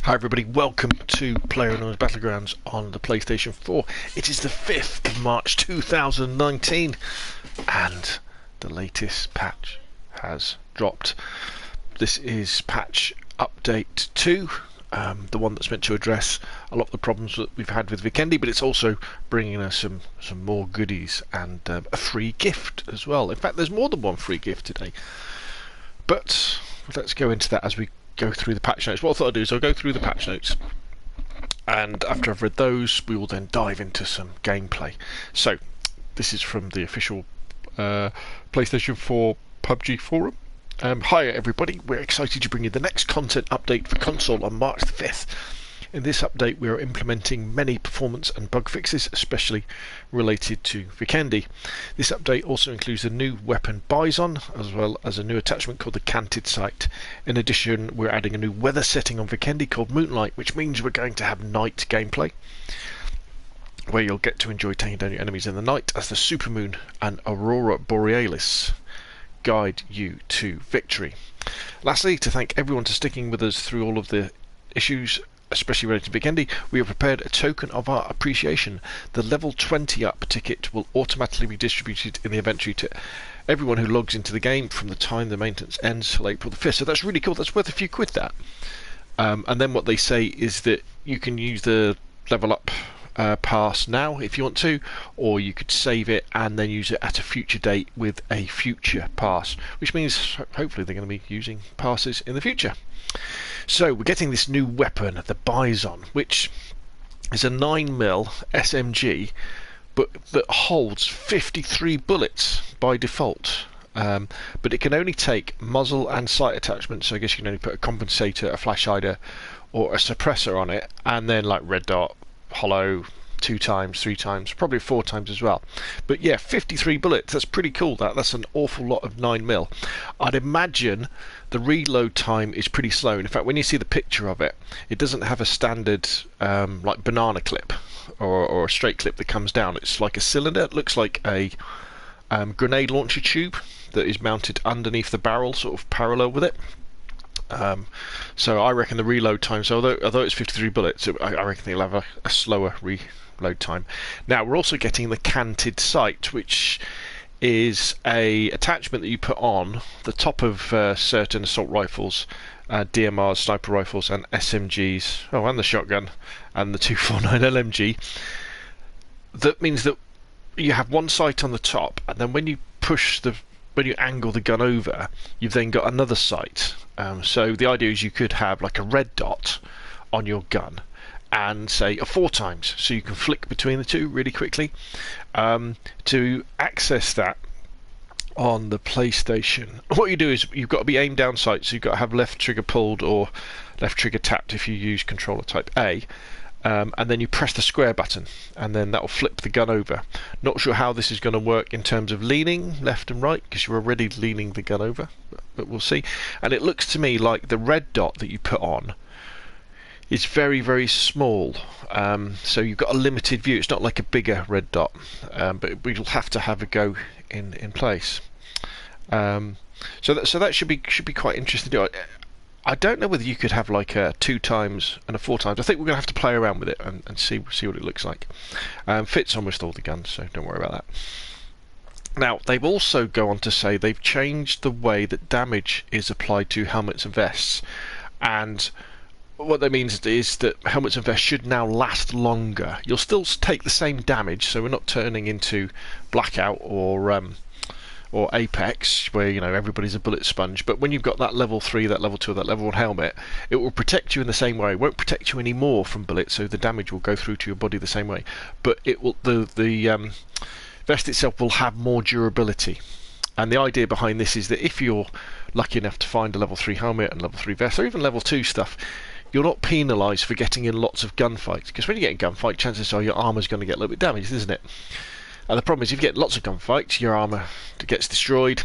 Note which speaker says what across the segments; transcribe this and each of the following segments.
Speaker 1: Hi everybody, welcome to PLAYERUNKNOWN'S Battlegrounds on the PlayStation 4. It is the 5th of March 2019 and the latest patch has dropped. This is patch update 2, the one that's meant to address a lot of the problems that we've had with Vikendi, but it's also bringing us some more goodies and a free gift as well. In fact, there's more than one free gift today. But let's go into that as we go through the patch notes. What I thought I'd do is I'll go through the patch notes, and after I've read those we will then dive into some gameplay. So this is from the official PlayStation 4 PUBG forum. Hi everybody, we're excited to bring you the next content update for console on March the 5th. In this update we are implementing many performance and bug fixes, especially related to Vikendi. This update also includes a new weapon Bison, as well as a new attachment called the Canted Sight. In addition, we're adding a new weather setting on Vikendi called Moonlight, which means we're going to have night gameplay, where you'll get to enjoy taking down your enemies in the night as the supermoon and Aurora Borealis guide you to victory. Lastly, to thank everyone for sticking with us through all of the issues, especially related to Vikendi, we have prepared a token of our appreciation. The level 20 up ticket will automatically be distributed in the inventory to everyone who logs into the game from the time the maintenance ends till April the 5th. So that's really cool. That's worth a few quid, that. And then what they say is that you can use the level up pass now if you want to, or you could save it and then use it at a future date with a future pass, which means hopefully they're going to be using passes in the future. So we're getting this new weapon, the Bison, which is a 9mm SMG, but that holds 53 bullets by default. But it can only take muzzle and sight attachments, so I guess you can only put a compensator, a flash hider, or a suppressor on it, and then like red dot, hollow, 2 times, 3 times, probably 4 times as well. But yeah, 53 bullets, that's pretty cool. That's an awful lot of 9mm. I'd imagine the reload time is pretty slow. In fact, when you see the picture of it, it doesn't have a standard like banana clip or a straight clip that comes down. It's like a cylinder. It looks like a grenade launcher tube that is mounted underneath the barrel, sort of parallel with it. So I reckon the reload time, so although it's 53 bullets, I reckon they'll have a slower reload time. Now we're also getting the Canted Sight, which is a attachment that you put on the top of certain assault rifles, DMRs, sniper rifles, and SMGs, and the shotgun and the 249 LMG. That means that you have one sight on the top, and then when you angle the gun over, you've then got another sight. So the idea is you could have like a red dot on your gun and say a 4 times, so you can flick between the two really quickly. To access that on the PlayStation, what you do is you've got to be aimed down sight, so you've got to have left trigger pulled or left trigger tapped if you use controller type A. And then you press the square button and then that will flip the gun over. Not sure how this is going to work in terms of leaning left and right, because you're already leaning the gun over, but we'll see. And it looks to me like the red dot that you put on is very, very small, so you've got a limited view. It's not like a bigger red dot, but we'll have to have a go in place. So that should be quite interesting to do. I don't know whether you could have like a 2 times and a 4 times. I think we're going to have to play around with it and see what it looks like. Fits almost all the guns, so don't worry about that. Now, they've also go on to say they've changed the way that damage is applied to helmets and vests. And what that means is that helmets and vests should now last longer. You'll still take the same damage, so we're not turning into Blackout or Apex, where everybody's a bullet sponge. But when you've got that level 3, that level 2, that level 1 helmet, it will protect you in the same way. It won't protect you any more from bullets, so the damage will go through to your body the same way. But it will the vest itself will have more durability. And the idea behind this is that if you're lucky enough to find a level 3 helmet and level 3 vest, or even level 2 stuff, you're not penalised for getting in lots of gunfights. Because when you get in gunfight, chances are your armour's going to get a little bit damaged, isn't it? And the problem is, if you get lots of gunfights, your armour gets destroyed.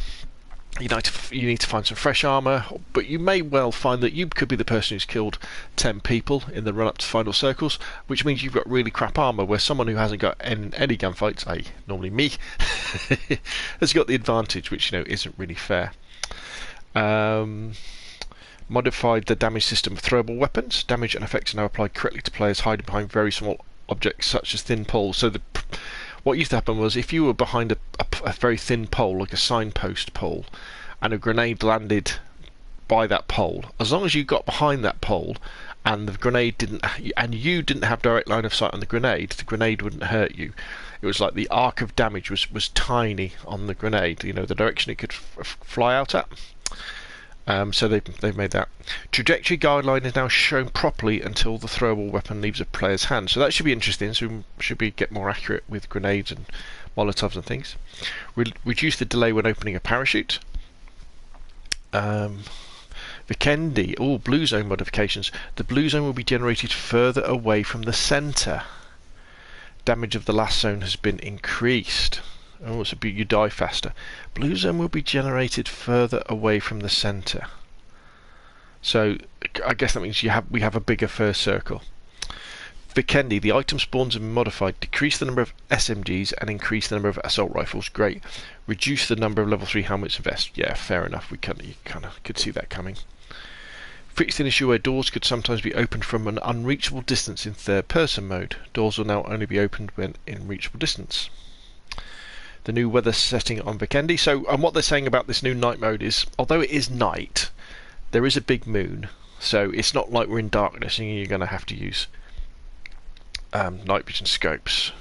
Speaker 1: You need to find some fresh armour, but you may well find that you could be the person who's killed 10 people in the run-up to final circles, which means you've got really crap armour, where someone who hasn't got any gunfights, i.e. normally me, has got the advantage, which isn't really fair. Modified the damage system of throwable weapons. Damage and effects are now applied correctly to players hiding behind very small objects such as thin poles. So what used to happen was if you were behind a very thin pole, like a signpost pole, and a grenade landed by that pole, as long as you got behind that pole and the grenade you didn't have direct line of sight on the grenade wouldn't hurt you. It was like the arc of damage was tiny on the grenade, you know, the direction it could fly out at. So they've made that. Trajectory guideline is now shown properly until the throwable weapon leaves a player's hand. So that should be interesting. So we should get more accurate with grenades and molotovs and things. Reduce the delay when opening a parachute. Vikendi, blue zone modifications. The blue zone will be generated further away from the centre. Damage of the last zone has been increased. So you die faster. Blue zone will be generated further away from the centre. So I guess that means we have a bigger first circle. Vikendi, the item spawns have been modified. Decrease the number of SMGs and increase the number of assault rifles. Great. Reduce the number of level 3 helmets and vests. Yeah, fair enough. You kind of could see that coming. Fixed an issue where doors could sometimes be opened from an unreachable distance in third-person mode. Doors will now only be opened when in reachable distance. The new weather setting on Vikendi. So, and what they're saying about this new night mode is, although it is night, there is a big moon. So it's not like we're in darkness and you're going to have to use night vision scopes.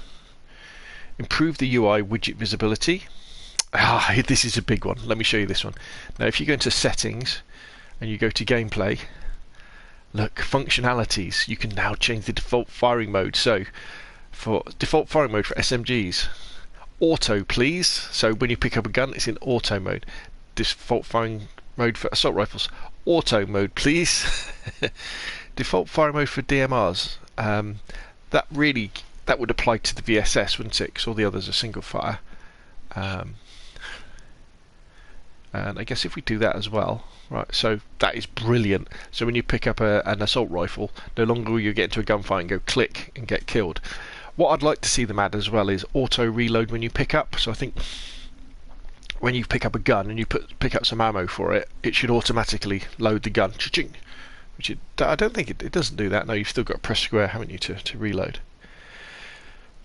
Speaker 1: Improve the UI widget visibility. This is a big one. Let me show you this one. Now, if you go into settings and you go to gameplay, look, functionalities. You can now change the default firing mode. So, for default firing mode for SMGs, auto, please. So when you pick up a gun, it's in auto mode. Default firing mode for assault rifles, auto mode, please. Default firing mode for DMRs. That would apply to the VSS, wouldn't it? Because all the others are single fire. And I guess if we do that as well, right? So that is brilliant. So when you pick up an assault rifle, no longer will you get into a gunfight and go click and get killed. What I'd like to see them add as well is auto reload when you pick up. So I think when you pick up a gun and you pick up some ammo for it, it should automatically load the gun. Cha-ching. Which I don't think it doesn't do that. No, you've still got to press square, haven't you, to reload.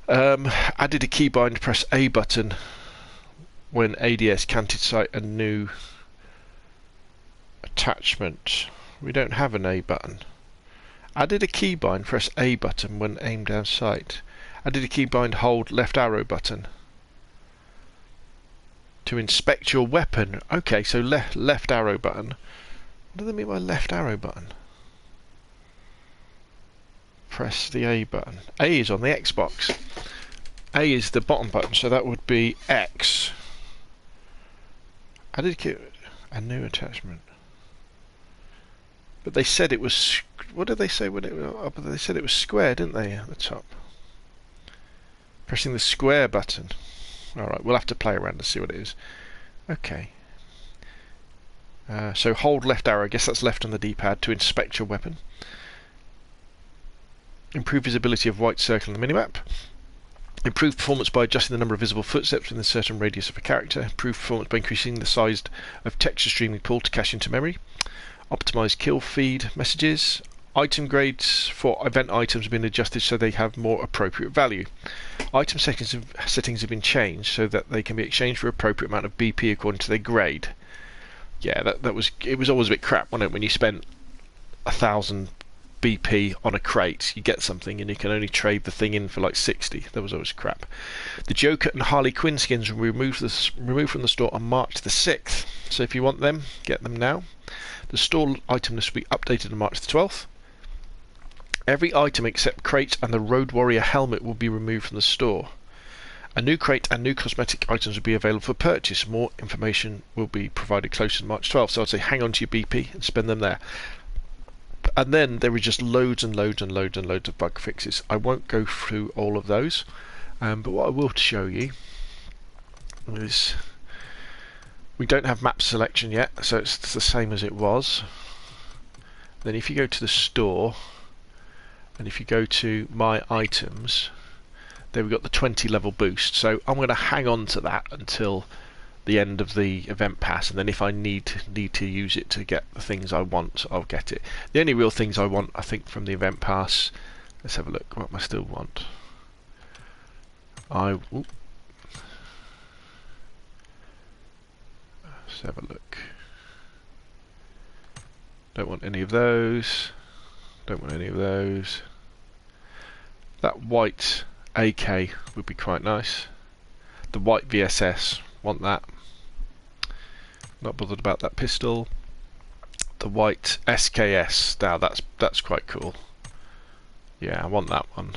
Speaker 1: Added a keybind, press A button when ADS can't cite a new attachment. We don't have an A button. Added a keybind, press A button when aimed down sight. Added a keybind, hold left arrow button to inspect your weapon. Okay, so left arrow button. What do they mean by left arrow button? Press the A button. A is on the Xbox. A is the bottom button, so that would be X. I did get a new attachment, but they said it was. What did they say when it? They said it was square, didn't they? At the top. Pressing the square button. All right, we'll have to play around and see what it is. Okay. So hold left arrow. I guess that's left on the D-pad to inspect your weapon. Improve visibility of white circle in the minimap. Improve performance by adjusting the number of visible footsteps within a certain radius of a character. Improve performance by increasing the size of texture streaming pool to cache into memory. Optimize kill feed messages. Item grades for event items have been adjusted so they have more appropriate value. Item settings have been changed so that they can be exchanged for appropriate amount of BP according to their grade. Yeah, it was always a bit crap, wasn't it? When you spent 1,000 BP on a crate, you get something and you can only trade the thing in for like 60. That was always crap. The Joker and Harley Quinn skins were removed from the store on March the 6th. So if you want them, get them now. The store item list will be updated on March the 12th. Every item except crate and the Road Warrior helmet will be removed from the store. A new crate and new cosmetic items will be available for purchase. More information will be provided closer to March 12th. So I'd say hang on to your BP and spend them there. And then there are just loads and loads and loads and loads of bug fixes. I won't go through all of those, but what I will show you is we don't have map selection yet, so it's the same as it was. Then if you go to the store and if you go to my items, there we've got the 20 level boost. So I'm going to hang on to that until the end of the event pass, and then if I need to use it to get the things I want, I'll get it. The only real things I want, I think, from the event pass, let's have a look. What I still want? Let's have a look. Don't want any of those. Don't want any of those. That white AK would be quite nice. The white VSS, want that. Not bothered about that pistol. The white SKS, now that's quite cool. Yeah, I want that one.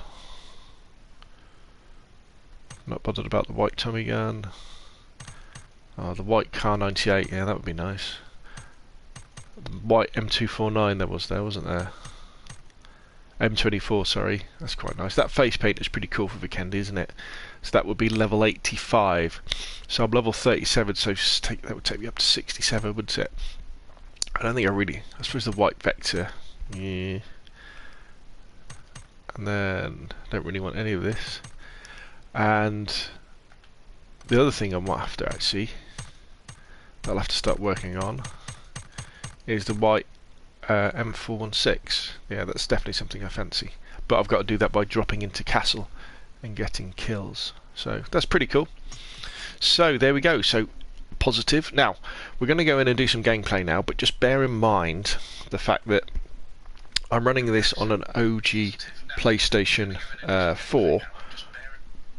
Speaker 1: Not bothered about the white Tommy gun. Oh, the white Car 98, yeah, that would be nice. The white M249 there, wasn't there? M24, sorry, that's quite nice. That face paint is pretty cool for Vikendi, isn't it? So that would be level 85. So I'm level 37, so that would take me up to 67, wouldn't it? I don't think I suppose the white Vector, yeah. And then, don't really want any of this. And the other thing I might have to actually, that I'll have to start working on, is the white M416. Yeah, that's definitely something I fancy. But I've got to do that by dropping into Castle and getting kills. So that's pretty cool. So there we go. So positive. Now we're going to go in and do some gameplay now, but just bear in mind the fact that I'm running this on an OG PlayStation 4,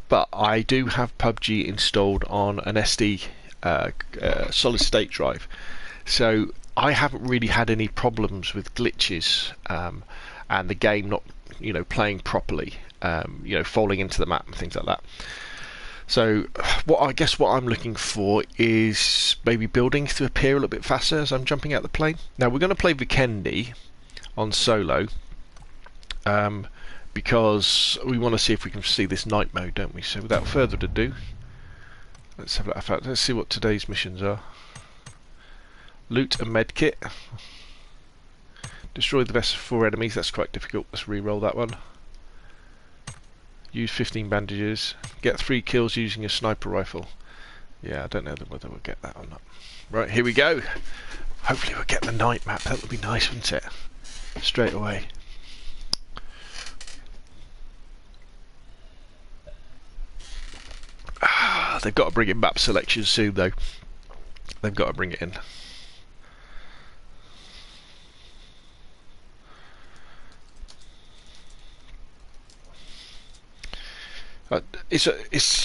Speaker 1: but I do have PUBG installed on an SD solid state drive. So I haven't really had any problems with glitches and the game not, playing properly, falling into the map and things like that. So I guess what I'm looking for is maybe buildings to appear a little bit faster as I'm jumping out the plane. Now we're going to play Vikendi on solo because we want to see if we can see this night mode, don't we? So without further ado, let's see what today's missions are. Loot a medkit. Destroy the best of 4 enemies. That's quite difficult. Let's re-roll that one. Use 15 bandages. Get 3 kills using a sniper rifle. Yeah, I don't know whether we'll get that or not. Right, here we go. Hopefully we'll get the night map. That would be nice, wouldn't it? Straight away. They've got to bring in map selection soon, though. They've got to bring it in.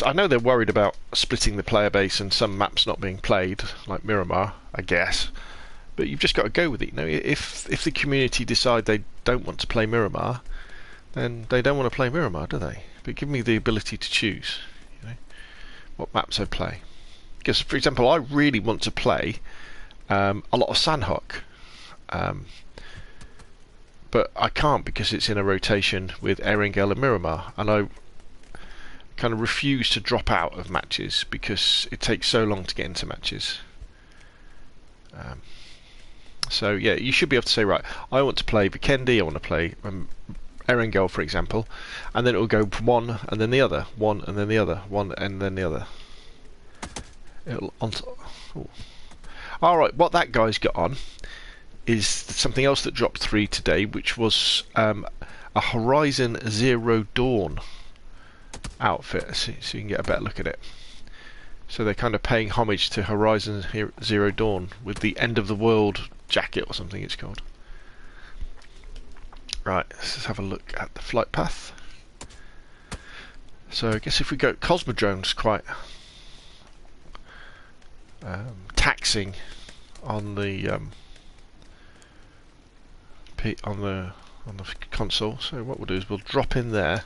Speaker 1: I know they're worried about splitting the player base and some maps not being played, like Miramar, I guess. But you've just got to go with it. If the community decide they don't want to play Miramar, then they don't want to play Miramar, do they? But give me the ability to choose, what maps I play. Because, for example, I really want to play a lot of Sandhawk, but I can't because it's in a rotation with Erangel and Miramar, and I kind of refuse to drop out of matches because it takes so long to get into matches. So yeah, you should be able to say, right, I want to play Vikendi, I want to play Erangel, for example, and then it will go one and then the other, one and then the other, one and then the other. Alright, what that guy's got on is something else that dropped 3 today, which was a Horizon Zero Dawn outfit, so you can get a better look at it. So they're kind of paying homage to Horizon Zero Dawn with the End of the World jacket or something it's called. Right, let's just have a look at the flight path. So I guess if we go, Cosmodrome's quite taxing on the on the console. So what we'll do is we'll drop in there.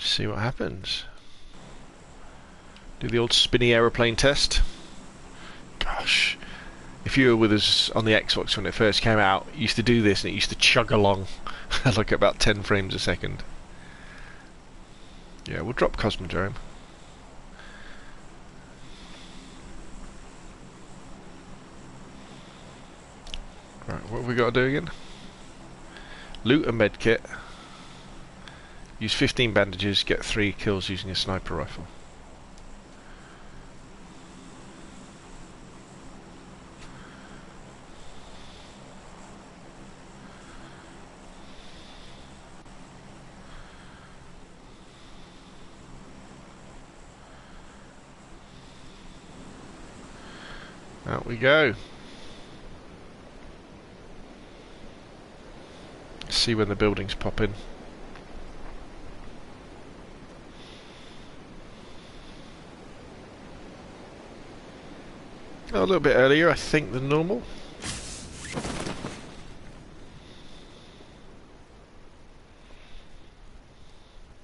Speaker 1: See what happens. Do the old spinny aeroplane test. Gosh, if you were with us on the Xbox when it first came out, you used to do this and it used to chug along like about 10 frames a second. Yeah, we'll drop Cosmodrome. Right, what have we got to do again? Loot a med kit. Use 15 bandages, get 3 kills using a sniper rifle. Out we go. See when the buildings pop in. A little bit earlier, I think, than normal.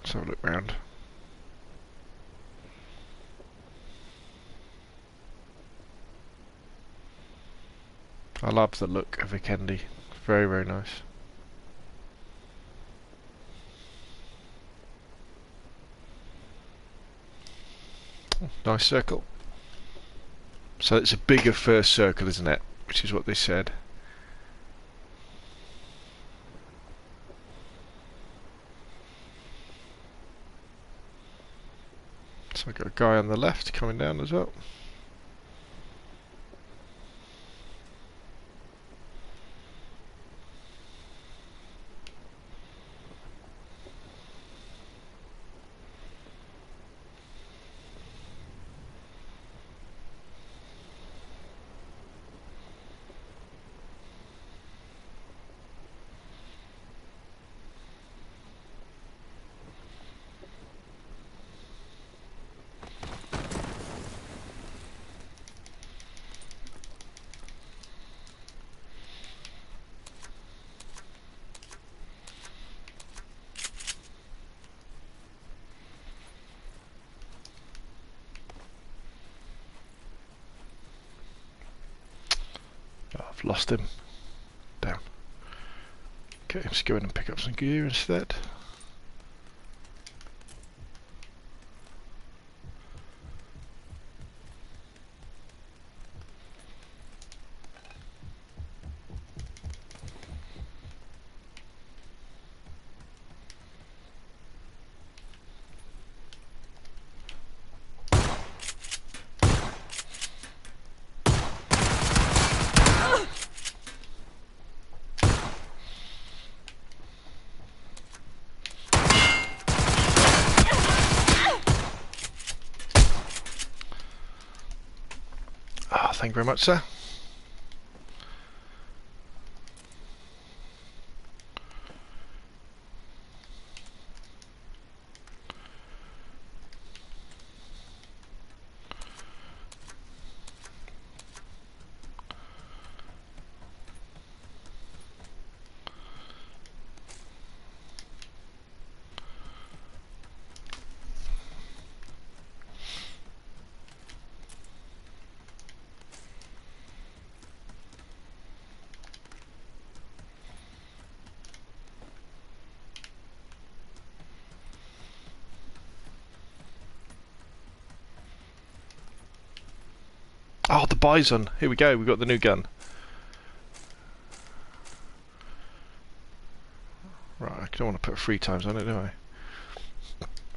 Speaker 1: Let's have a look round. I love the look of Vikendi. Very, very nice. Nice circle. So it's a bigger first circle, isn't it? Which is what they said. So I've got a guy on the left coming down as well. I've lost him. Down. Okay, let's go in and pick up some gear instead. Thank you very much, sir. Oh, the Bison. Here we go. We've got the new gun. Right, I don't want to put 3 times on it, do I?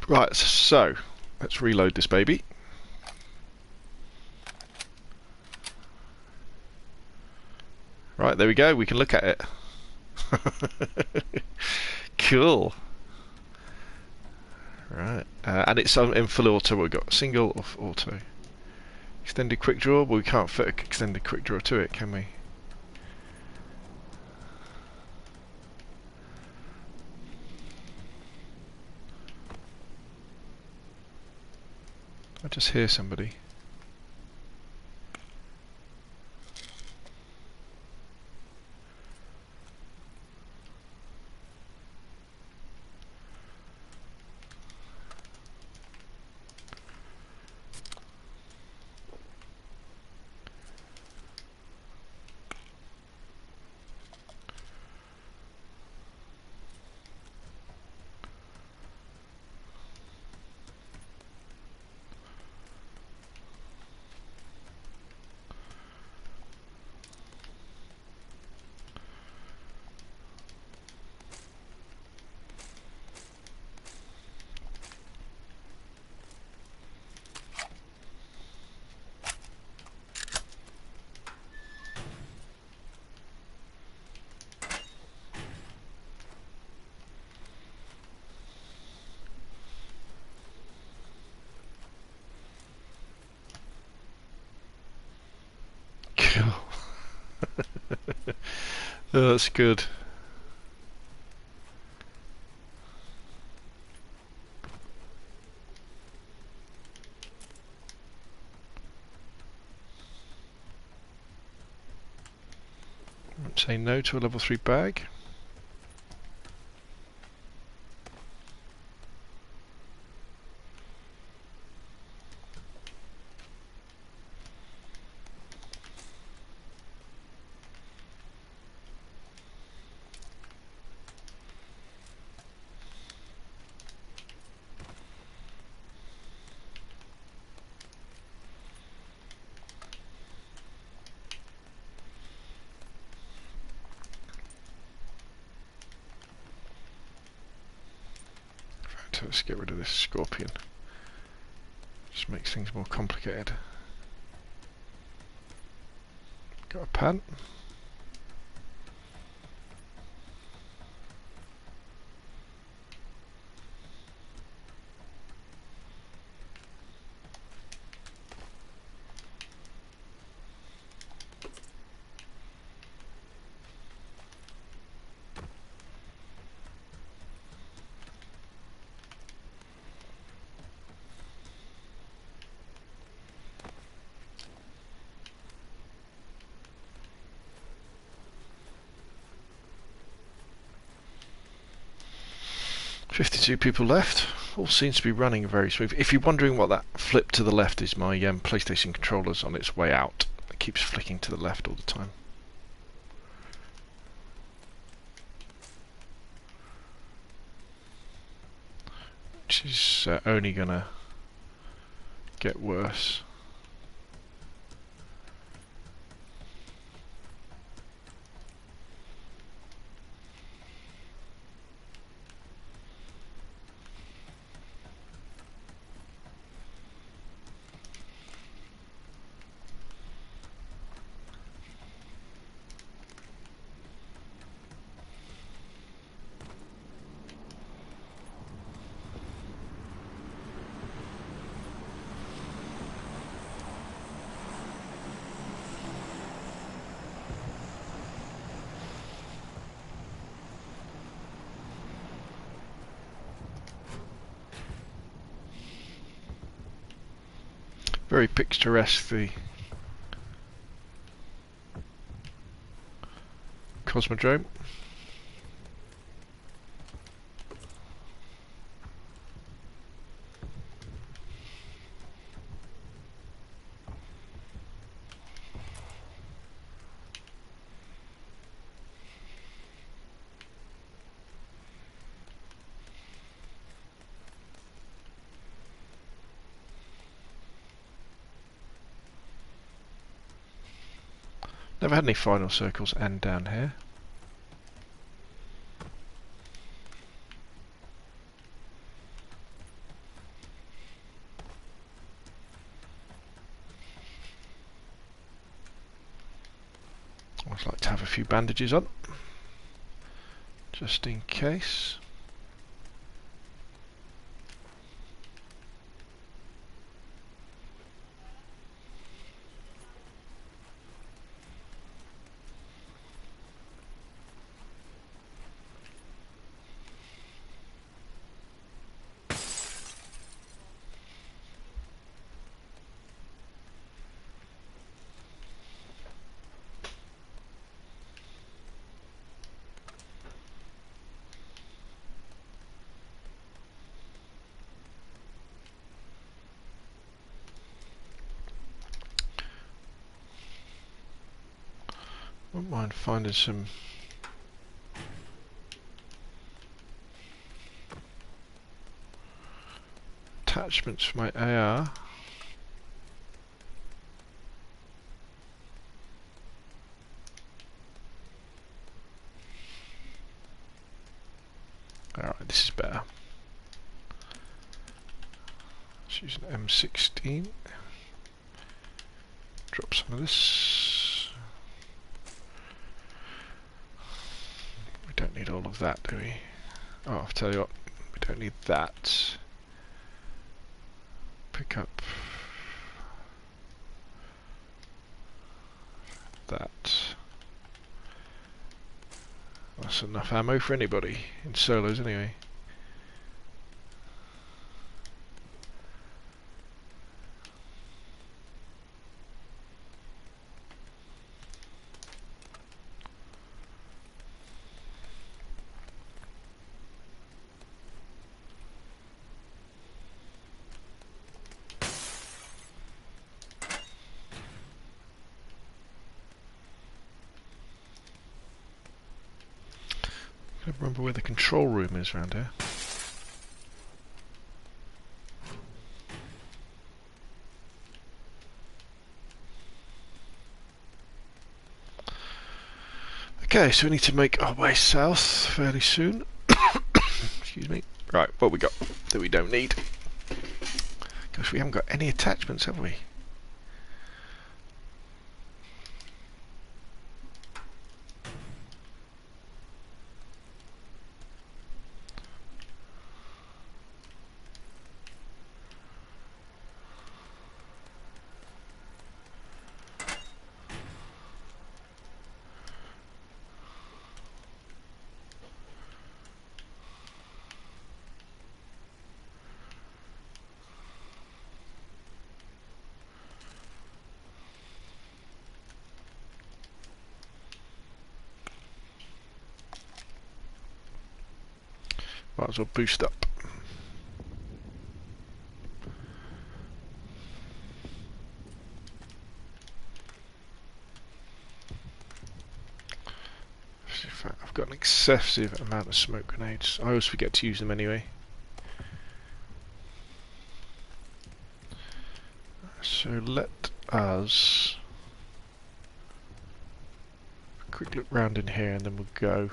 Speaker 1: Right, so let's reload this baby. Right, there we go. We can look at it. Cool. Right, and it's in full auto. We've got single or auto. Extended quick draw, but we can't fit an extended quick draw to it, can we? I just hear somebody. Oh, that's good. Say no to a level 3 bag. Let's get rid of this scorpion. Just makes things more complicated. Got a pan. "52 people left. All seems to be running very smooth." If you're wondering what that flip to the left is, my PlayStation controller's on its way out. It keeps flicking to the left all the time. Which is only gonna get worse. Very picturesque, the Cosmodrome. Never had any final circles and down here. I always like to have a few bandages on, just in case. Wouldn't mind finding some attachments for my AR. Alright, this is better. Let's use an M16. Drop some of this. We don't need all of that, do we? Oh, I'll tell you what, we don't need that. Pick up that. That's enough ammo for anybody, in solos anyway. I don't remember where the control room is around here. Okay, so we need to make our way south fairly soon. Excuse me. Right, what we got that we don't need? Gosh, we haven't got any attachments, have we? Might as well boost up. In fact, I've got an excessive amount of smoke grenades. I always forget to use them anyway. So let us quick look round in here and then we'll go.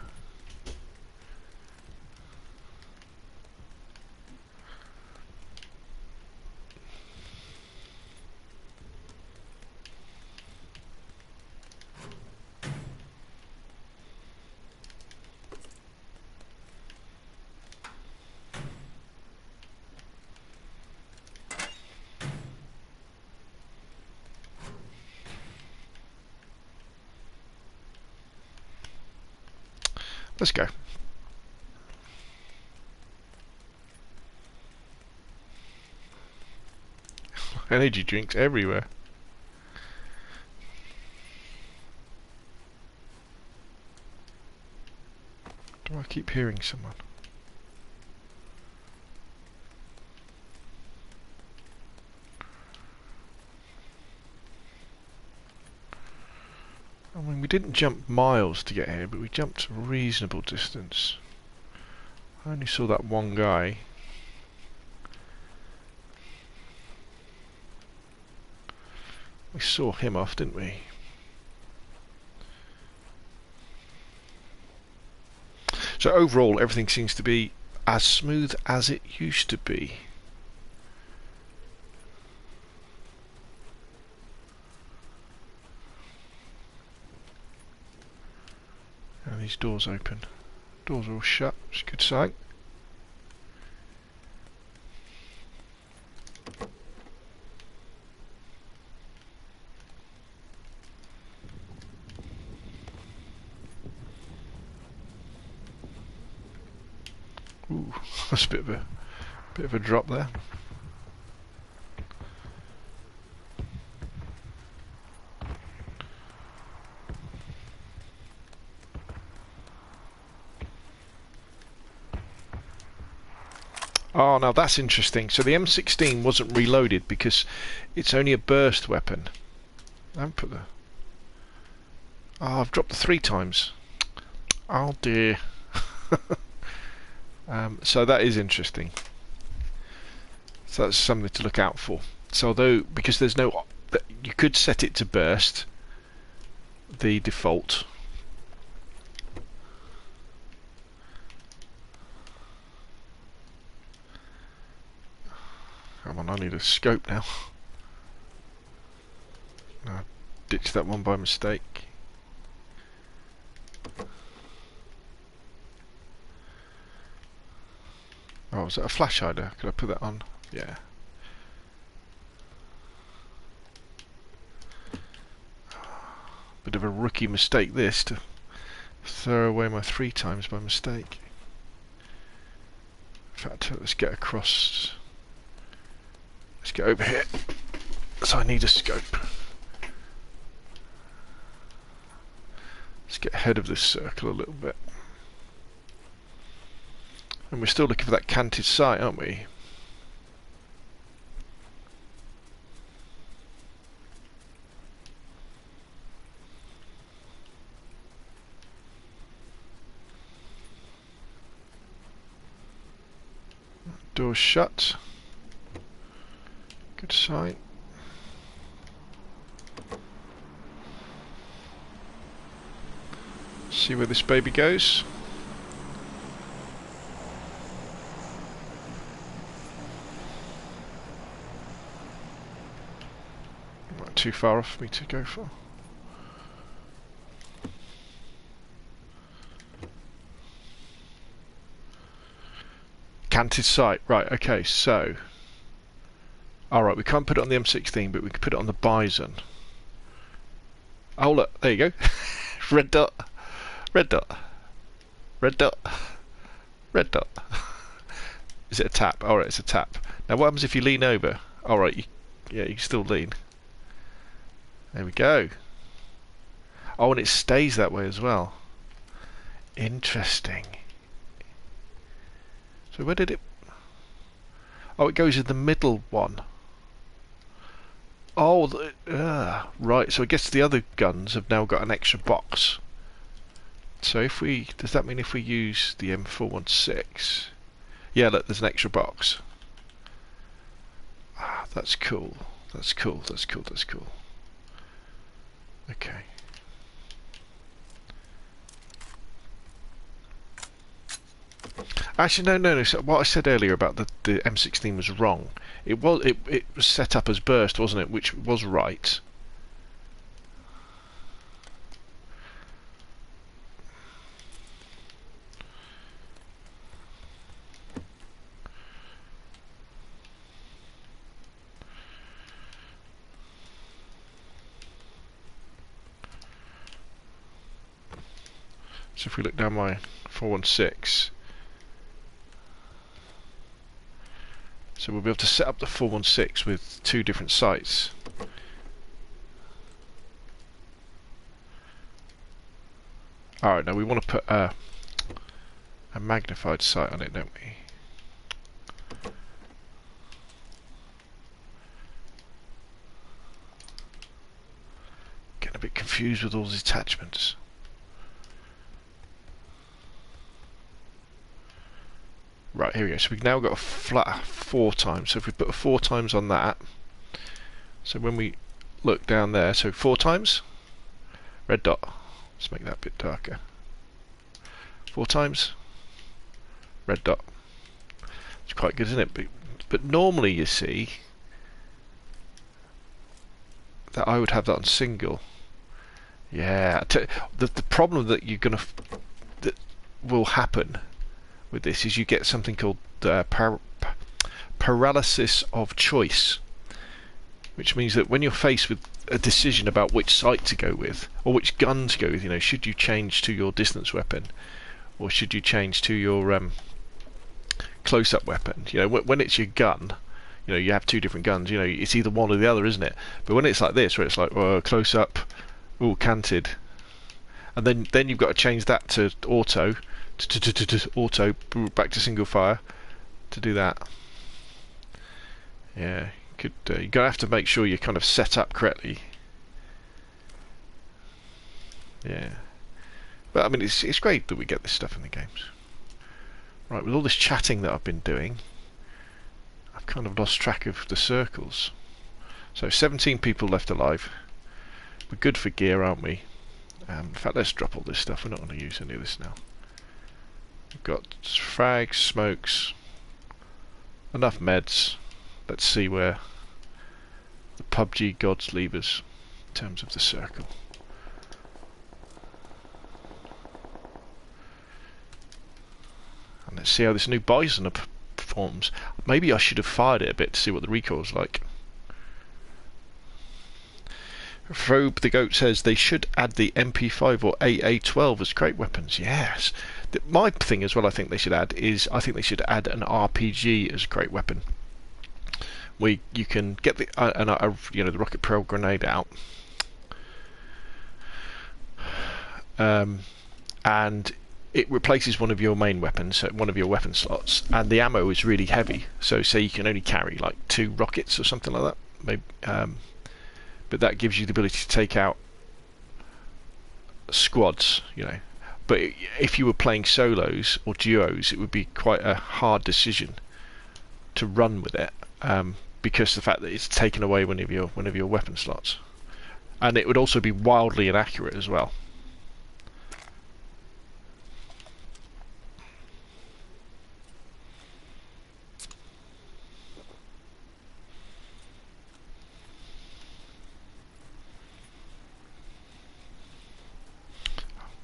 Speaker 1: Let's go. Energy drinks everywhere. Do I keep hearing someone? I mean, we didn't jump miles to get here, but we jumped a reasonable distance. I only saw that one guy. We saw him off, didn't we? So overall, everything seems to be as smooth as it used to be. And these doors open. Doors are all shut, it's a good sign. Ooh, that's a bit of a drop there. Oh, now that's interesting. So the M16 wasn't reloaded because it's only a burst weapon. I haven't put the... Oh, I've dropped the 3 times. Oh dear. So that is interesting. So that's something to look out for. So although, because there's no... You could set it to burst, the default. Come on, I need a scope now. I ditched that one by mistake. Oh, was that a flash hider? Could I put that on? Yeah. bit of a rookie mistake this, to throw away my 3 times by mistake. In fact, let's get across. Let's get over here. So I need a scope. Let's get ahead of this circle a little bit. And we're still looking for that canted sight, aren't we? Door's shut. Good sign. See where this baby goes. Not too far off me to go for. Canted sight, right, okay, so alright, we can't put it on the M16, but we can put it on the Bison. Oh look, there you go. Red dot. Red dot. Red dot. Red dot. Is it a tap? Alright, it's a tap. Now what happens if you lean over? Alright, yeah, you can still lean. There we go. Oh, and it stays that way as well. Interesting. So where did it... Oh, it goes in the middle one. Oh, right. So I guess the other guns have now got an extra box. So if we... Does that mean if we use the M416... Yeah, look, there's an extra box. Ah, that's cool. That's cool, that's cool, that's cool. Okay. Actually, no. So what I said earlier about the M16 was wrong. It was set up as burst, wasn't it? Which was right. So if we look down my 416. So we'll be able to set up the 416 with 2 different sights. Alright, now we want to put a magnified sight on it, don't we? Getting a bit confused with all these attachments. Right, here we go. So we've now got a flat 4 times. So if we put a 4 times on that, so when we look down there, so 4 times, red dot. Let's make that a bit darker. 4 times, red dot. It's quite good, isn't it? But normally you see that I would have that on single. Yeah, the problem that you're gonna that will happen with this is you get something called paralysis of choice, which means that when you're faced with a decision about which sight to go with or which gun to go with, you know, should you change to your distance weapon or should you change to your close-up weapon? You know, when it's your gun, you know, you have 2 different guns. You know, it's either one or the other, isn't it? But when it's like this, where it's like close-up, canted, and then you've got to change that to auto. Auto back to single fire to do that. Yeah, you're gonna have to make sure you're kind of set up correctly. Yeah, but I mean it's great that we get this stuff in the games. Right, with all this chatting that I've been doing, I've kind of lost track of the circles. So 17 people left alive. We're good for gear, aren't we? In fact, let's drop all this stuff. We're not going to use any of this now. We've got frags, smokes, enough meds. Let's see where the PUBG gods leave us in terms of the circle. And let's see how this new Bison performs. Maybe I should have fired it a bit to see what the recoil's like. Phobe the Goat says they should add the MP5 or AA12 as crate weapons. Yes. My thing as well I think they should add is I think they should add an RPG as a crate weapon. Where you can get the the rocket propel grenade out, and it replaces one of your main weapons, so one of your weapon slots, and the ammo is really heavy. So say you can only carry like 2 rockets or something like that, maybe. But that gives you the ability to take out squads, But if you were playing solos or duos, it would be quite a hard decision to run with it, because the fact that it's taken away one of your weapon slots, and it would also be wildly inaccurate as well.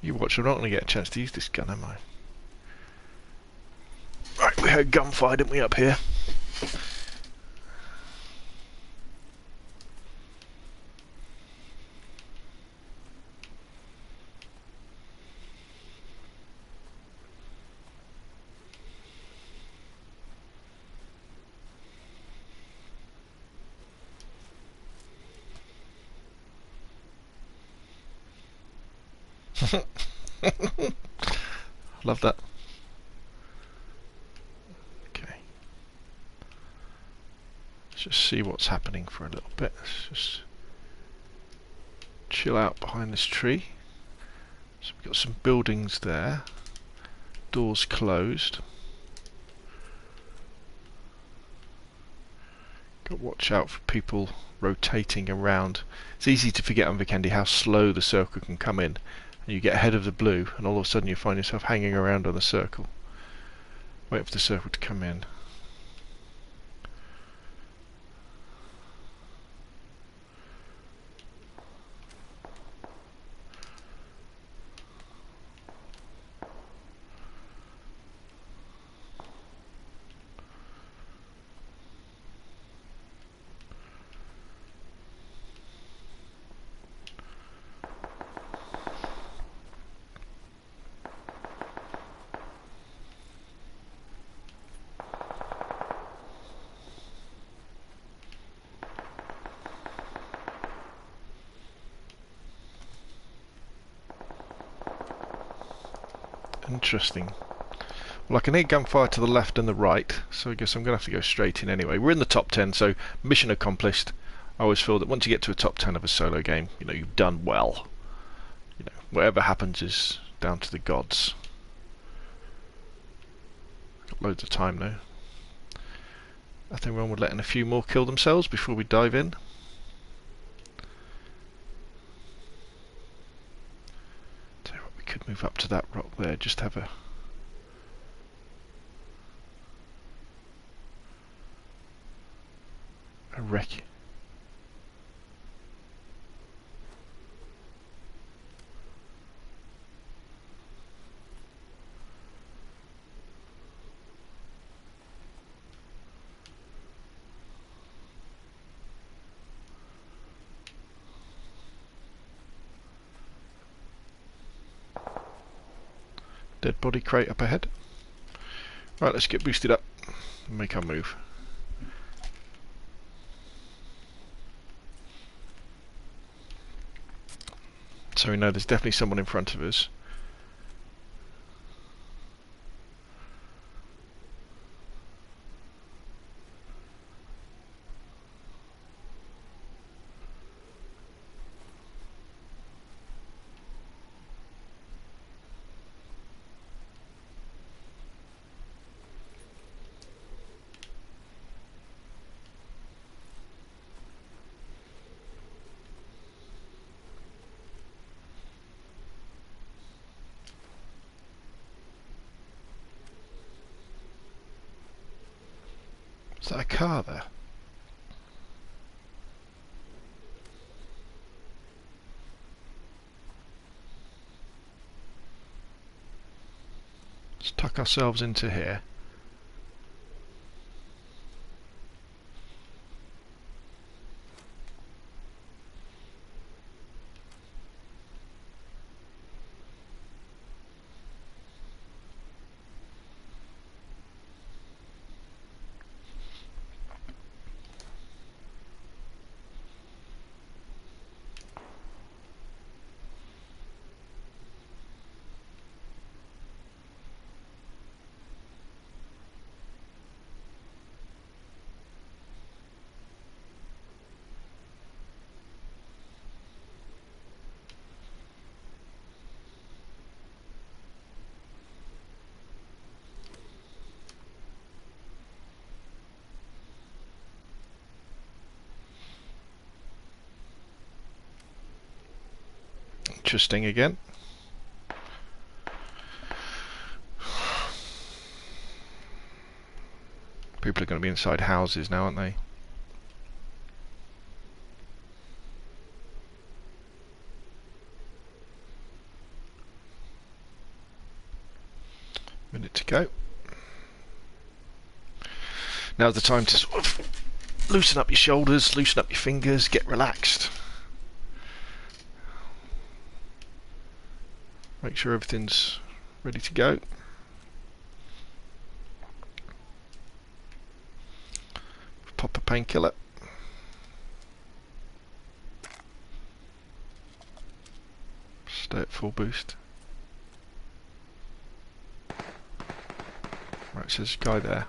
Speaker 1: You watch, I'm not going to get a chance to use this gun, am I? Right, we heard gunfire, didn't we, up here? Love that. Okay. Let's just see what's happening for a little bit. Let's just chill out behind this tree. So we've got some buildings there. Doors closed. Got to watch out for people rotating around. It's easy to forget on Vikendi how slow the circle can come in. And you get ahead of the blue, and all of a sudden you find yourself hanging around on the circle. Wait for the circle to come in. Interesting. Well, I can hear gunfire to the left and the right, so I guess I'm going to have to go straight in anyway. We're in the top 10, so mission accomplished. I always feel that once you get to a top 10 of a solo game, you've done well. Whatever happens is down to the gods. Got loads of time now. Nothing wrong with letting a few more kill themselves before we dive in. Could move up to that rock there, just have a wreck. Dead body crate up ahead. Right, let's get boosted up and make our move. So we know there's definitely someone in front of us. Is that a car there? Let's tuck ourselves into here. interesting again. People are going to be inside houses now, aren't they? Minute to go. Now's the time to sort of loosen up your shoulders, loosen up your fingers, get relaxed. Make sure everything's ready to go. Pop a painkiller. Stay at full boost. Right, so there's a guy there.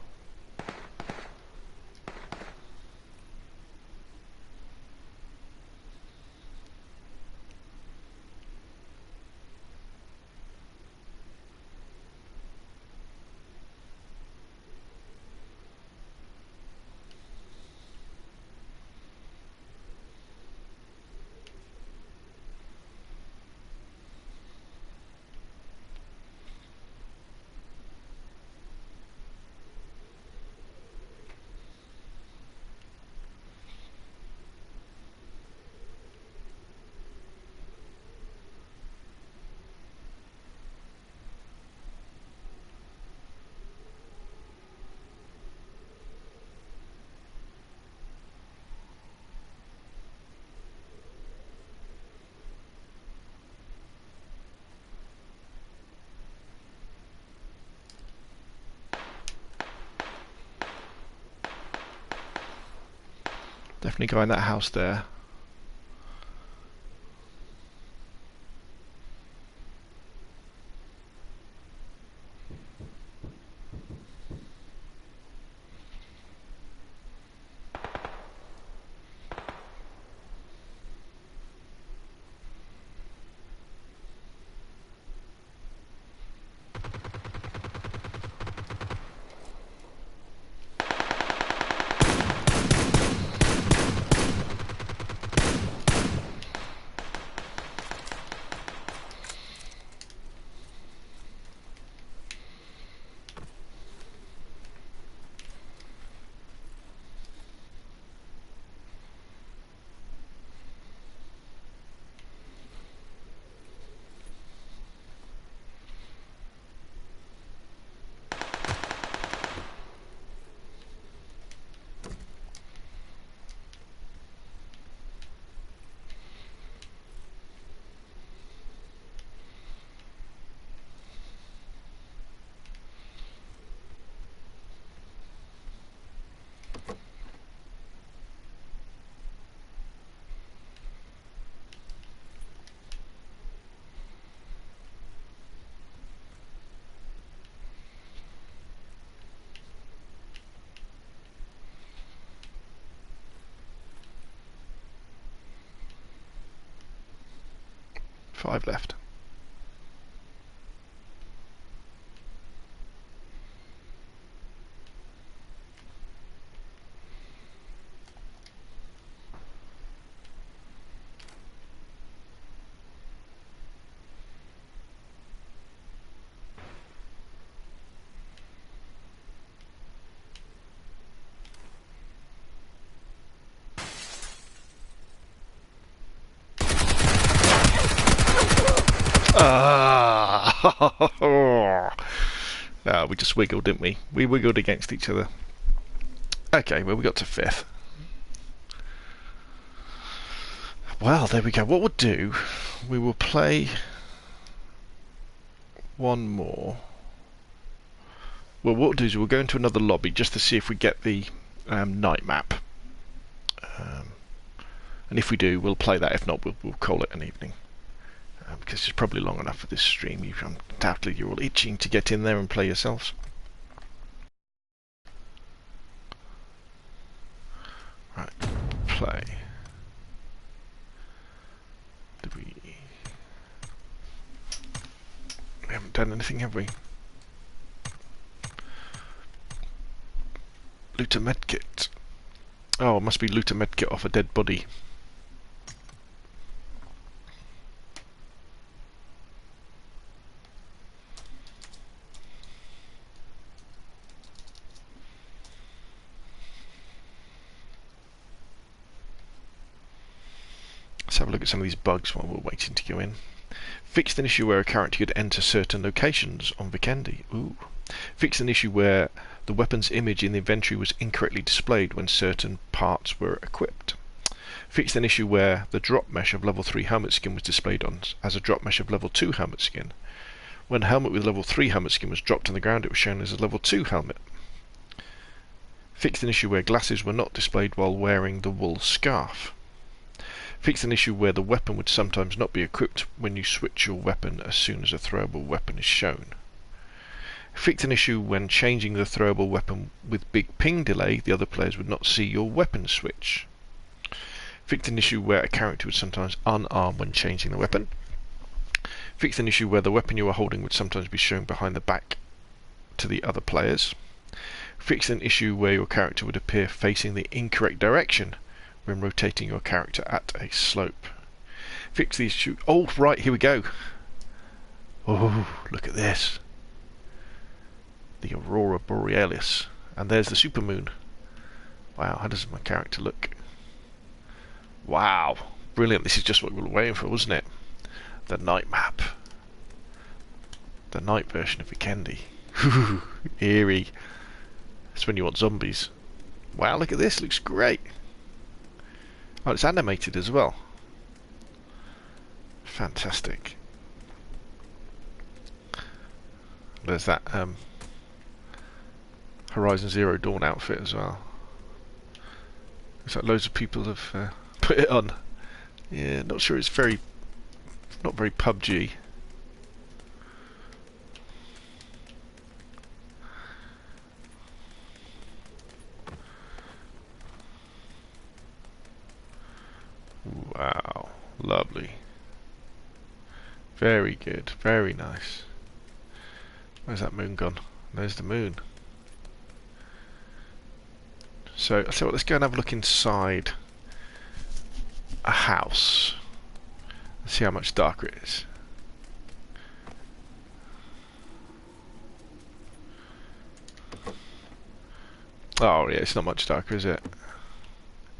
Speaker 1: Definitely go in that house there. Five left. We just wiggled, didn't we? We wiggled against each other. Okay, well, we got to fifth. Well, there we go. What we'll do, we will play one more. Well, what we'll do is we'll go into another lobby just to see if we get the night map. And if we do, we'll play that. If not, we'll call it an evening. Because it's probably long enough for this stream. Undoubtedly, you're all itching to get in there and play yourselves. Right, play. We haven't done anything, have we? Loot a medkit. Oh, it must be loot a medkit off a dead body. look at some of these bugs while we're waiting to go in. Fixed an issue where a character could enter certain locations on Vikendi. Ooh. Fixed an issue where the weapon's image in the inventory was incorrectly displayed when certain parts were equipped. Fixed an issue where the drop mesh of level 3 helmet skin was displayed on as a drop mesh of level 2 helmet skin. When a helmet with level 3 helmet skin was dropped on the ground, it was shown as a level 2 helmet. Fixed an issue where glasses were not displayed while wearing the wool scarf. Fixed an issue where the weapon would sometimes not be equipped when you switch your weapon as soon as a throwable weapon is shown. Fixed an issue when changing the throwable weapon with big ping delay, the other players would not see your weapon switch. Fixed an issue where a character would sometimes unarm when changing the weapon. Fixed an issue where the weapon you are holding would sometimes be shown behind the back to the other players. Fixed an issue where your character would appear facing the incorrect direction when rotating your character at a slope. Fixed the issue... Oh, right, here we go. Oh, look at this. The Aurora Borealis. And there's the supermoon. Wow, how does my character look? Wow, brilliant. This is just what we were waiting for, wasn't it? The night map. The night version of Vikendi. Eerie. That's when you want zombies. Wow, look at this. Looks great. Oh, it's animated as well. Fantastic. There's that Horizon Zero Dawn outfit as well. Looks like loads of people have put it on. Yeah, not sure it's not very PUBG. Wow, lovely. Very good, very nice. Where's that moon gone? There's the moon. So, I tell you what, let's go and have a look inside a house. Let's see how much darker it is. Oh yeah, it's not much darker, is it?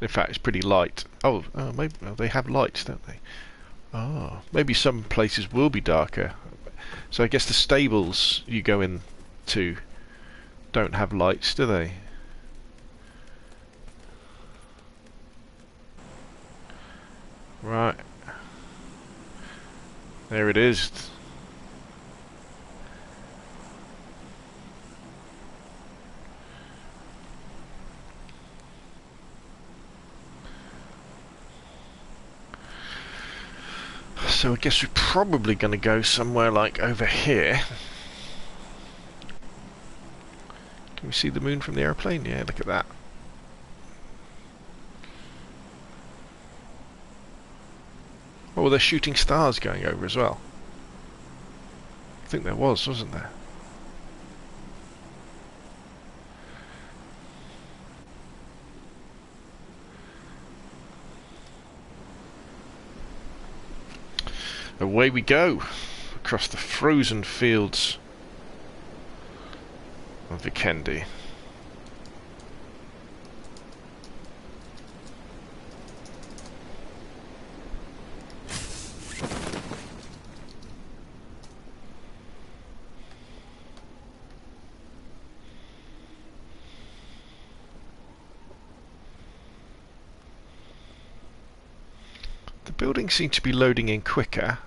Speaker 1: In fact, it's pretty light. Oh, maybe they have lights, don't they? Oh, maybe some places will be darker. So I guess the stables you go into don't have lights, do they? Right. There it is. So I guess we're probably going to go somewhere like over here. Can we see the moon from the airplane? Yeah, look at that. Oh, they're shooting stars going over as well. I think there was, wasn't there? Away we go across the frozen fields of Vikendi. The buildings seem to be loading in quicker,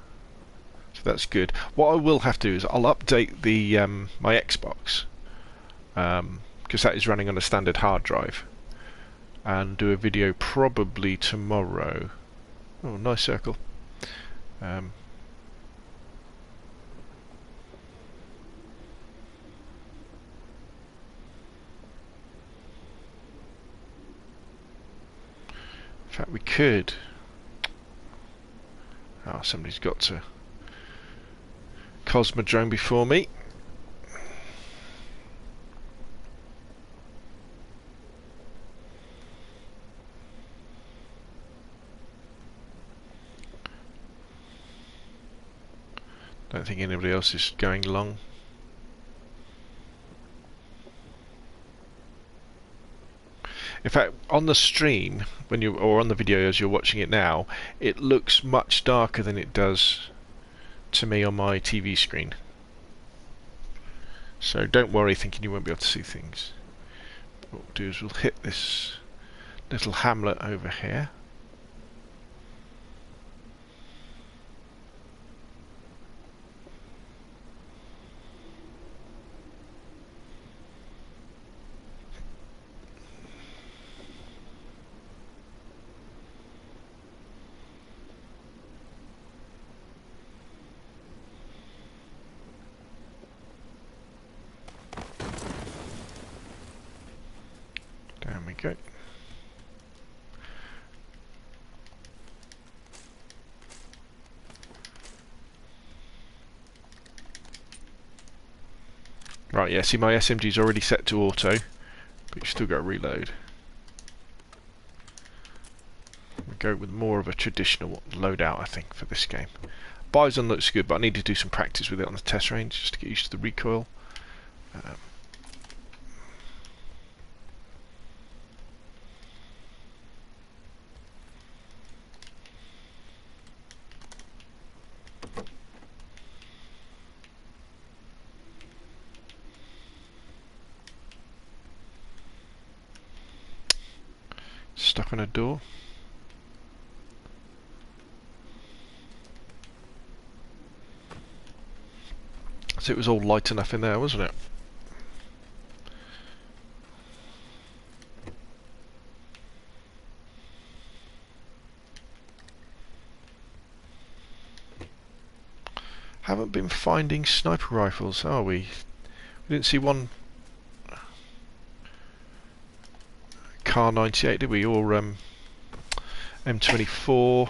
Speaker 1: so that's good. What I will have to do is I'll update the my Xbox, because that is running on a standard hard drive, and do a video probably tomorrow. Oh, nice circle. In fact, we could. Oh, somebody's got to Cosmodrome before me. Don't think anybody else is going along. In fact, on the stream, when you or on the video as you're watching it now, it looks much darker than it does to me on my TV screen. So don't worry thinking you won't be able to see things. What we'll do is we'll hit this little hamlet over here. There we go. Right, yeah, see my SMG's already set to auto, but you still got to reload. We go with more of a traditional loadout, I think, for this game. Bison looks good, but I need to do some practice with it on the test range just to get used to the recoil. Stuck on a door. So it was all light enough in there, wasn't it? Haven't been finding sniper rifles, are we? We didn't see one Car 98, did we? Or M24,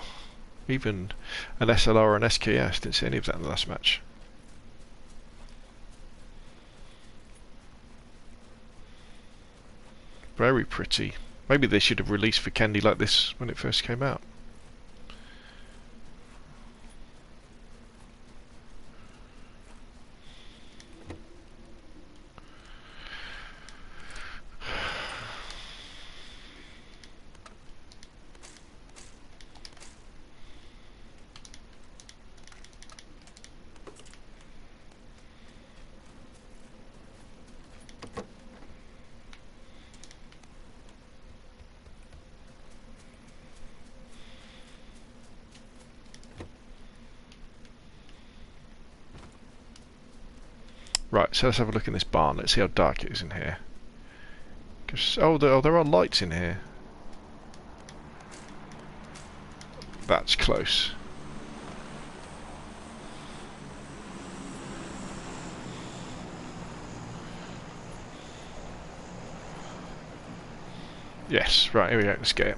Speaker 1: even an SLR and SKS. Didn't see any of that in the last match. Very pretty. Maybe they should have released for Candy like this when it first came out. Right, so let's have a look in this barn. Let's see how dark it is in here. Oh, there are lights in here. That's close. Yes, right, here we go. Let's get it.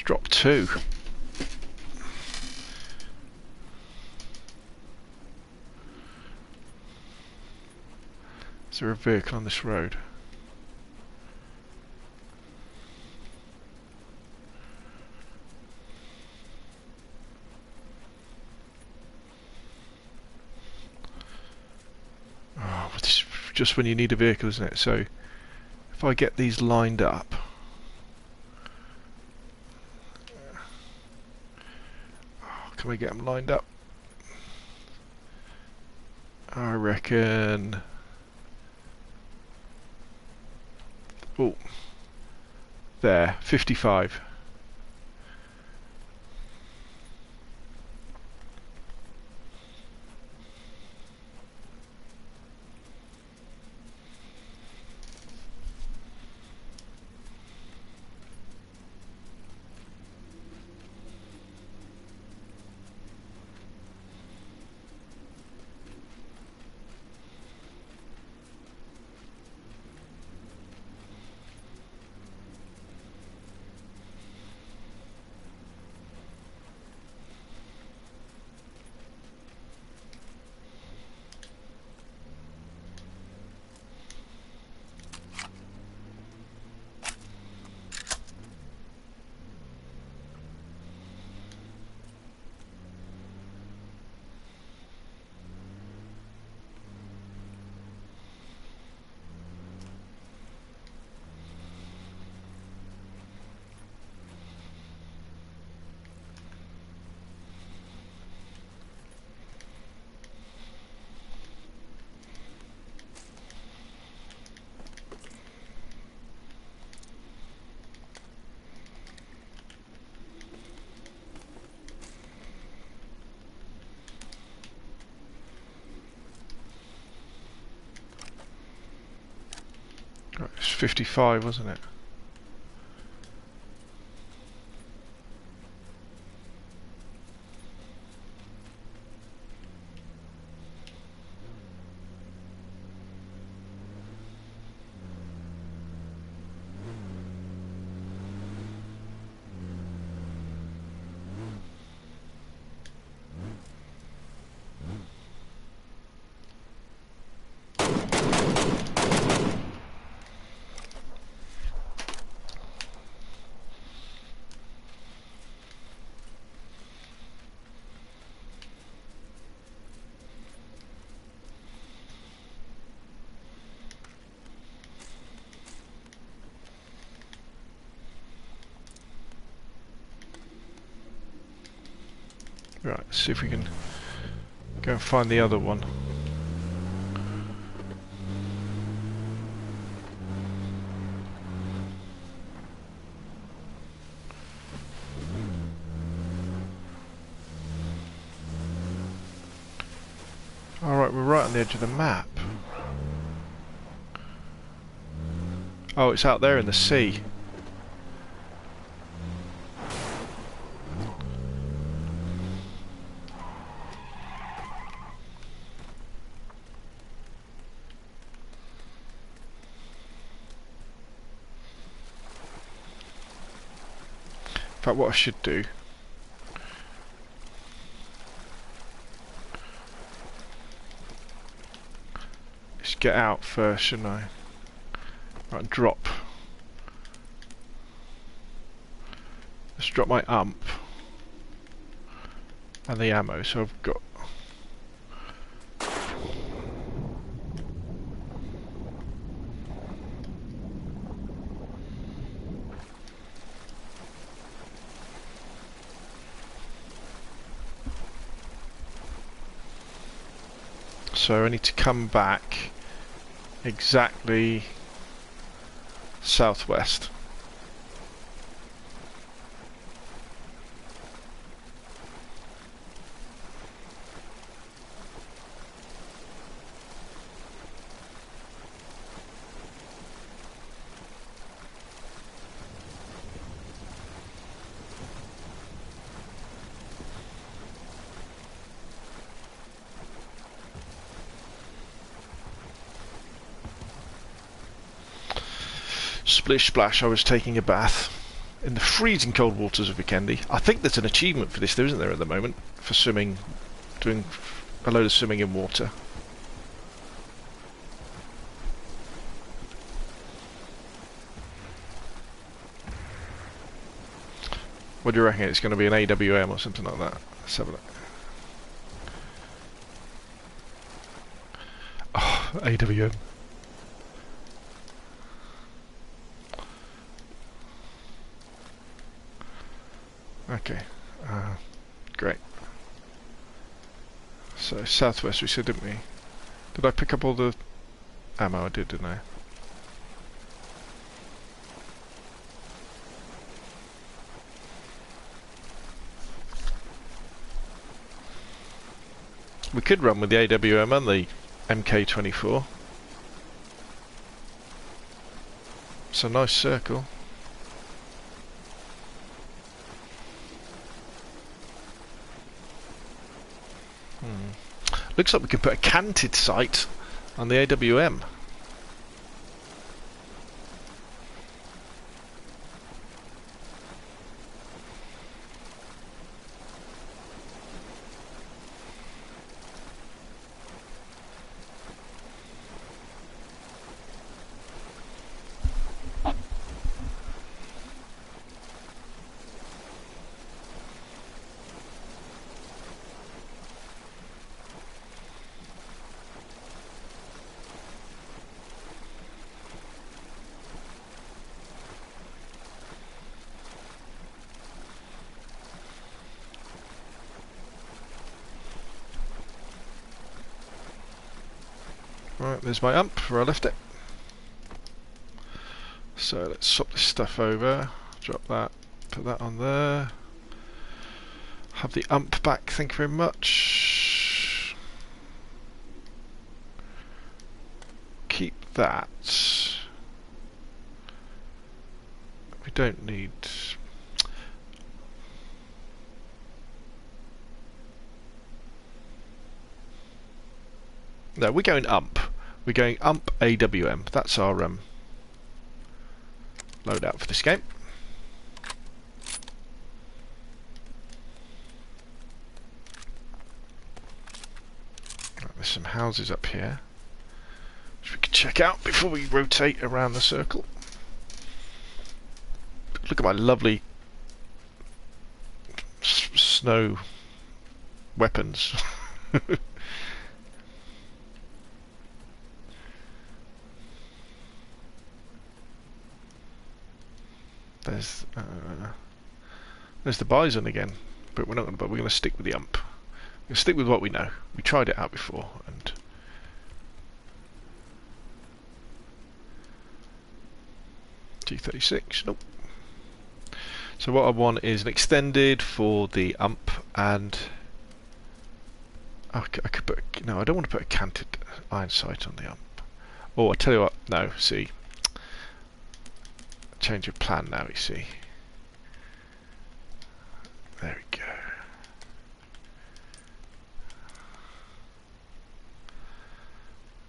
Speaker 1: Drop 2. Is there a vehicle on this road? Oh, this is just when you need a vehicle, isn't it? So if I get these lined up. Can we get them lined up? I reckon. Oh, there, 55. 55, wasn't it? Right, let's see if we can go and find the other one. Alright, we're right on the edge of the map. Oh, it's out there in the sea. In fact, what I should do is get out first, shouldn't I? Right, drop. Let's drop my ump and the ammo, so I've got... So I need to come back exactly southwest. Splish splash, I was taking a bath in the freezing cold waters of Vikendi. I think there's an achievement for this, there isn't there, at the moment, for swimming, doing a load of swimming in water. What do you reckon? It's going to be an AWM or something like that? Let's have a look. Oh, AWM. Okay, great. So southwest we said, didn't we? Did I pick up all the ammo? I did, didn't I? We could run with the AWM and the MK24. It's a nice circle. Looks like we can put a canted sight on the AWM. Right, there's my ump where I left it. So let's swap this stuff over, drop that, put that on there. Have the ump back, thank you very much. Keep that. don't need... No, we're going ump. We're going ump AWM. That's our loadout for this game. Right, there's some houses up here which we can check out before we rotate around the circle. Look at my lovely snow weapons. There's the bison again, but we're not going to. But we're going to stick with the ump. We're going to stick with what we know. We tried it out before, and T36. Nope. So what I want is an extended for the ump, and I could put. No, I don't want to put a canted iron sight on the ump. Oh, I tell you what. No, see. Change of plan now, you see. There we go.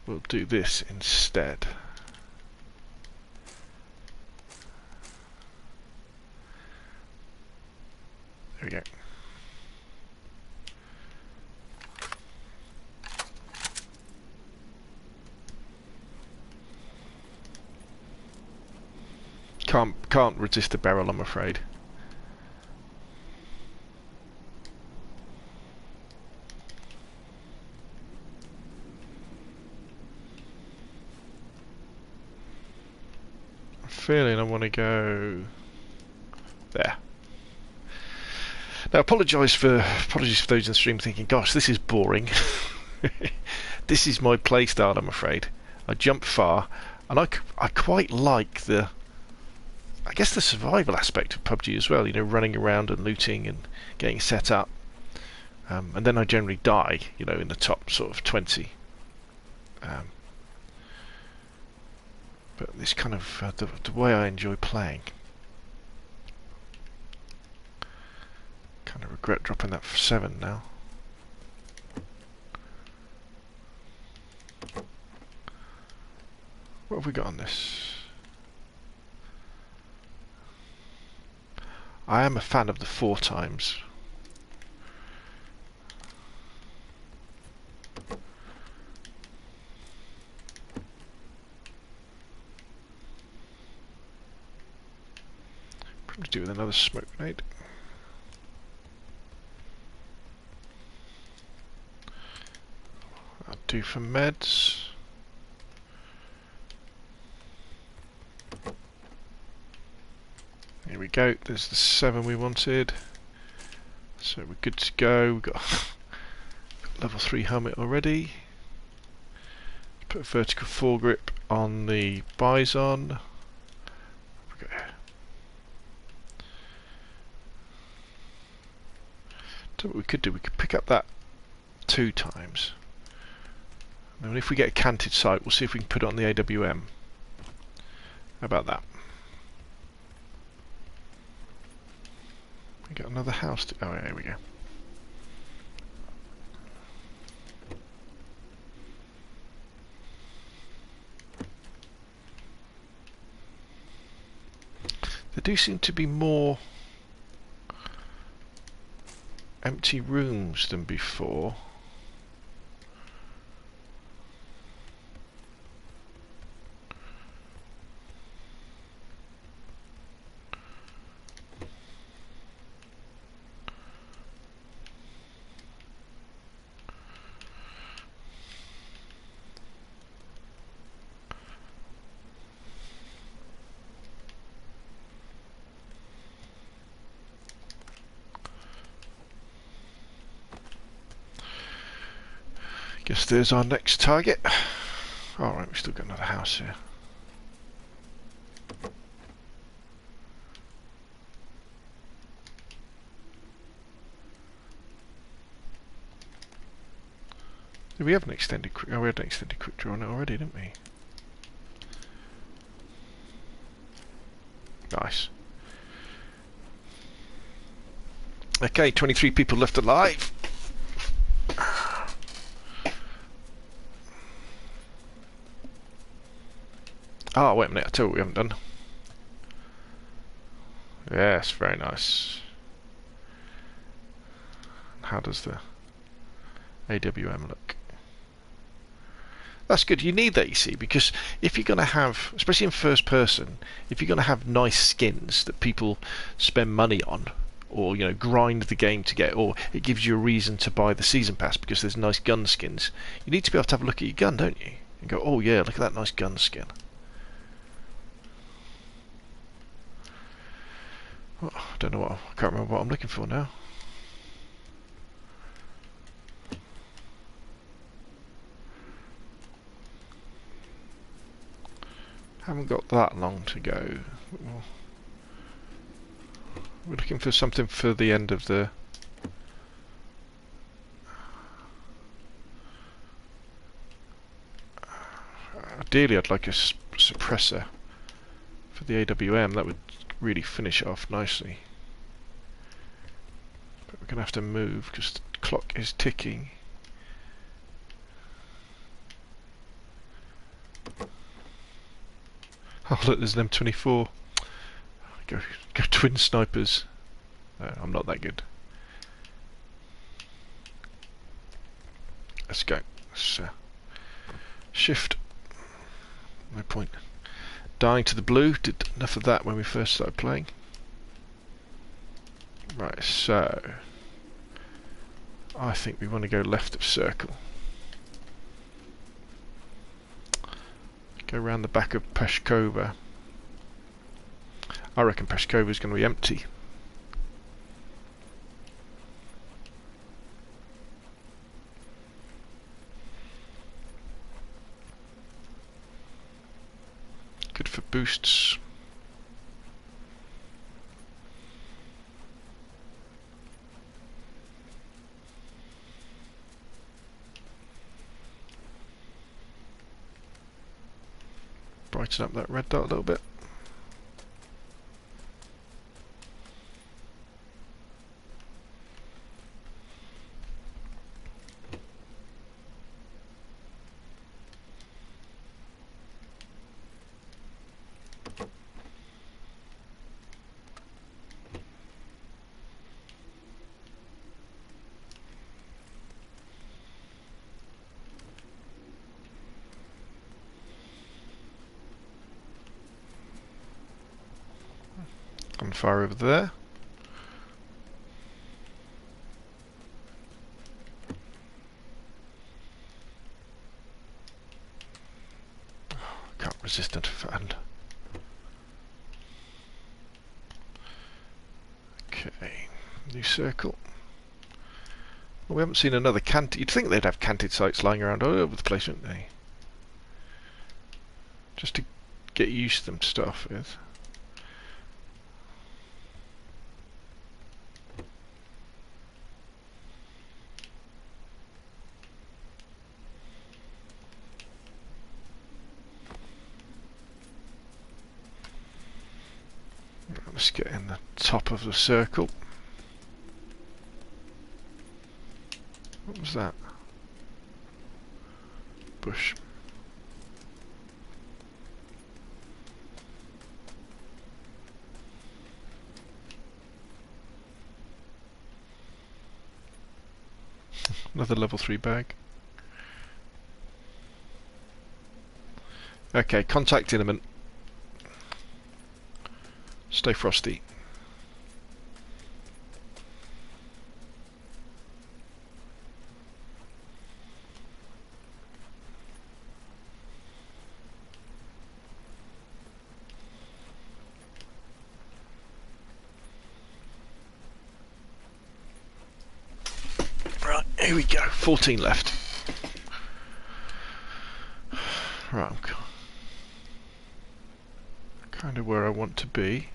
Speaker 1: We'll do this instead. There we go. Can't resist the barrel, I'm afraid. I'm feeling I want to go there. Now, apologies for those in the stream thinking, "Gosh, this is boring." This is my play style, I'm afraid. I jump far, and I quite like the. I guess the survival aspect of PUBG as well, you know, running around and looting and getting set up. And then I generally die, you know, in the top sort of 20. But this kind of, the way I enjoy playing. Kind of regret dropping that for 7 now. What have we got on this? I am a fan of the 4 times. Probably do with another smoke grenade. I'll do for meds. Here we go, there's the 7 we wanted. So we're good to go. We've got level 3 helmet already. Put a vertical foregrip on the bison. So what we could do, we could pick up that 2 times. And if we get a canted sight, we'll see if we can put it on the AWM. How about that? We got another house to... Oh, yeah, here we go. There do seem to be more empty rooms than before. Guess there's our next target. Alright, we've still got another house here. Did we have an extended quick... Oh, we had an extended quick draw on it already, didn't we? Nice. Okay, 23 people left alive. Oh, wait a minute, I tell you what we haven't done. Yes, very nice. How does the AWM look? That's good. You need that, you see, because if you're going to have, especially in first person, if you're going to have nice skins that people spend money on, or grind the game to get, or it gives you a reason to buy the season pass because there's nice gun skins, you need to be able to have a look at your gun, don't you? And go, oh yeah, look at that nice gun skin. Oh, I don't know I can't remember what I'm looking for now. Haven't got that long to go. We're looking for something for the end of the... Ideally I'd like a suppressor for the AWM. That would really finish it off nicely. But we're going to have to move because the clock is ticking. Oh look, there's an M24. Go twin snipers. No, I'm not that good. Let's go. Let's, shift. No point dying to the blue. Did enough of that when we first started playing. Right, so I think we want to go left of circle. Go around the back of Peshkova. I reckon Peshkova is going to be empty. Good for boosts. Brighten up that red dot a little bit. On fire over there. Oh, can't resist a fan. Okay, new circle. Well, we haven't seen another canted. You'd think they'd have canted sites lying around all over the place, wouldn't they? Just to get used to them to start off with. Let's get in the top of the circle. What was that? Bush. Another level 3 bag. Okay, contact imminent. Stay frosty. Right, here we go. 14 left. Right, I'm kind of where I want to be.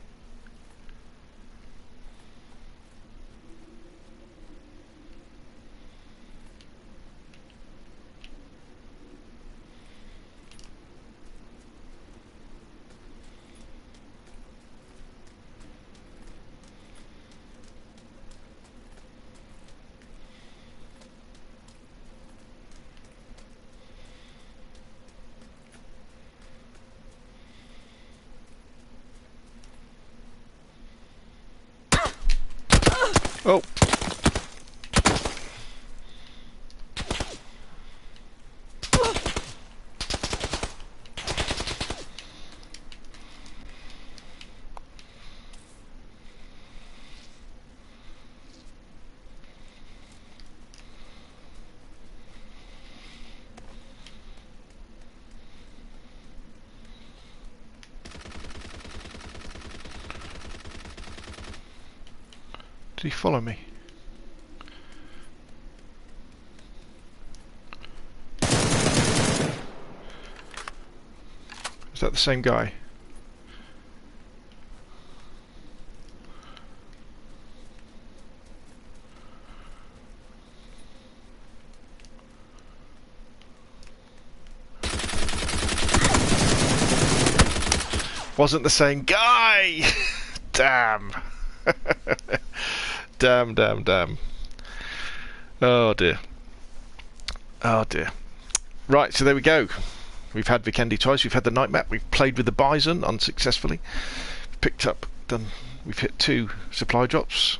Speaker 1: Oh. Did he follow me? Is that the same guy? Wasn't the same guy! Damn. Damn. Oh dear. Oh dear. Right, so there we go. We've had Vikendi twice, we've had the night map, we've played with the Bison unsuccessfully. We've hit 2 supply drops.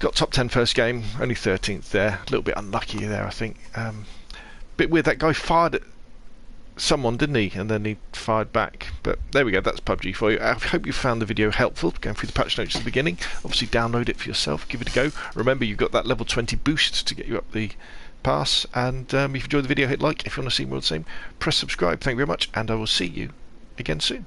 Speaker 1: Got top 10 first game, only 13th there. A little bit unlucky there, I think. Bit weird, that guy fired at someone, didn't he? And then he fired back. But there we go, that's PUBG for you. I hope you found the video helpful, going through the patch notes at the beginning. Obviously download it for yourself, give it a go. Remember, you've got that level 20 boost to get you up the pass. And if you enjoyed the video, hit like. If you want to see more of the same, press subscribe. Thank you very much, and I will see you again soon.